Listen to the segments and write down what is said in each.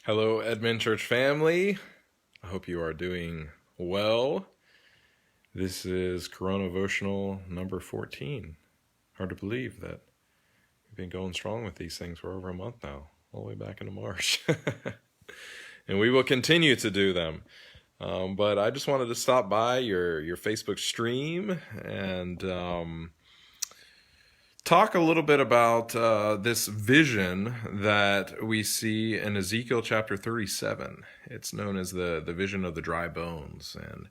Hello, Edmond Church family. I hope you are doing well. This is Coronavotional number 14. Hard to believe that we've been going strong with these things for over a month now, all the way back into March. And we will continue to do them. But I just wanted to stop by your Facebook stream and talk a little bit about this vision that we see in Ezekiel chapter 37. It's known as the vision of the dry bones. And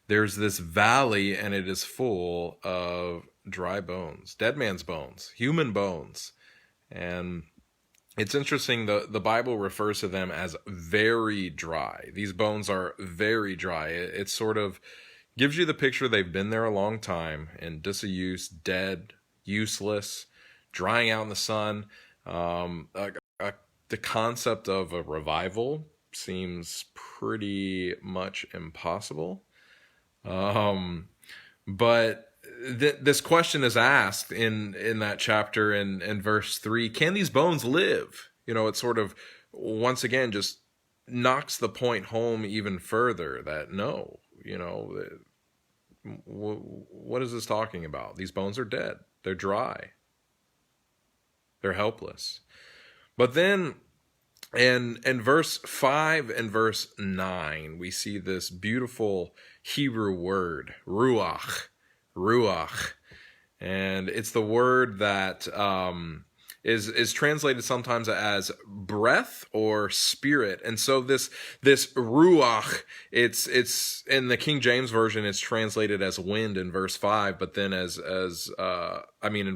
there's this valley, and it is full of dry bones, dead man's bones, human bones. And it's interesting, the Bible refers to them as very dry. These bones are very dry. It sort of gives you the picture they've been there a long time and disuse, dead, useless, drying out in the sun. The concept of a revival seems pretty much impossible. But this question is asked in that chapter in verse 3, can these bones live? It sort of, once again, just knocks the point home even further that no, what is this talking about? These bones are dead. They're dry. They're helpless. But then in verse 5 and verse 9, we see this beautiful Hebrew word, ruach. And it's the word that is translated sometimes as breath or spirit. And so this ruach, it's in the King James version, it's translated as wind in verse 5, but then in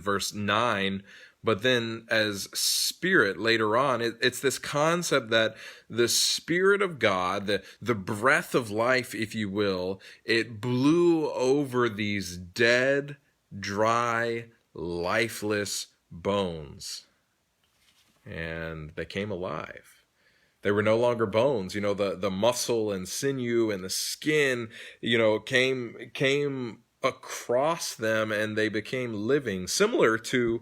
verse 9, but then as spirit later on. It's this concept that the Spirit of God, the breath of life, if you will, it blew over these dead, dry, lifeless bones, and they came alive. They were no longer bones. The muscle and sinew and the skin, came across them, and they became living. Similar to,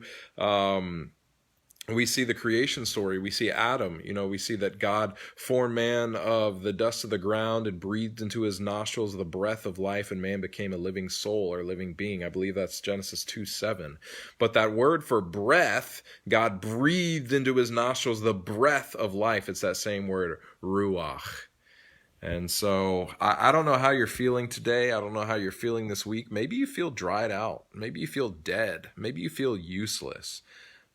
we see the creation story. We see Adam. We see that God formed man of the dust of the ground and breathed into his nostrils the breath of life, and man became a living soul or living being. I believe that's Genesis 2:7. But that word for breath, God breathed into his nostrils the breath of life. It's that same word, ruach. And so I don't know how you're feeling today. I don't know how you're feeling this week. Maybe you feel dried out. Maybe you feel dead. Maybe you feel useless.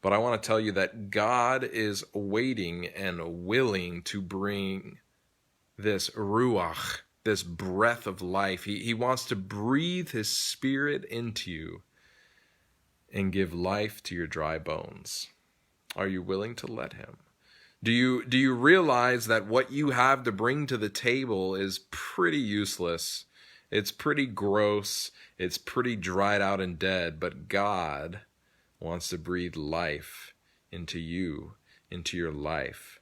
But I want to tell you that God is waiting and willing to bring this ruach, this breath of life. He wants to breathe his spirit into you and give life to your dry bones. Are you willing to let him? Do you realize that what you have to bring to the table is pretty useless? It's pretty gross. It's pretty dried out and dead. But God wants to breathe life into you, into your life.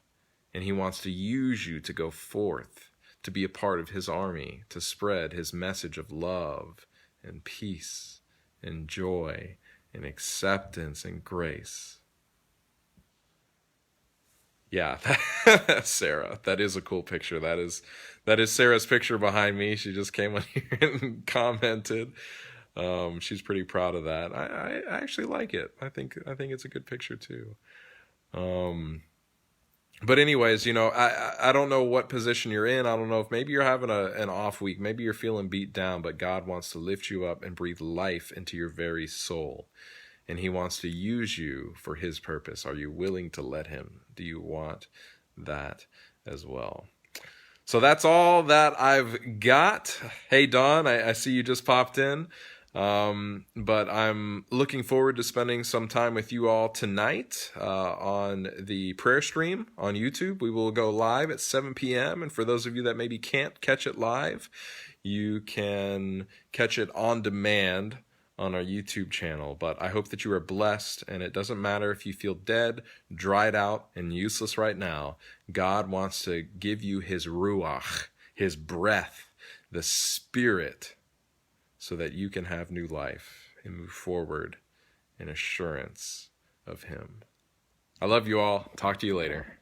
And he wants to use you to go forth, to be a part of his army, to spread his message of love and peace and joy and acceptance and grace. Yeah, that's Sarah. That is a cool picture. That is Sarah's picture behind me. She just came on here and commented. She's pretty proud of that. I actually like it. I think it's a good picture too. But anyways, I don't know what position you're in. I don't know if maybe you're having an off week. Maybe you're feeling beat down, but God wants to lift you up and breathe life into your very soul. And he wants to use you for his purpose. Are you willing to let him? Do you want that as well? So that's all that I've got. Hey, Dawn, I see you just popped in. But I'm looking forward to spending some time with you all tonight on the prayer stream on YouTube. We will go live at 7 p.m. And for those of you that maybe can't catch it live, you can catch it on demand on our YouTube channel. But I hope that you are blessed, and it doesn't matter if you feel dead, dried out, and useless right now. God wants to give you his ruach, his breath, the spirit, so that you can have new life and move forward in assurance of him. I love you all. Talk to you later.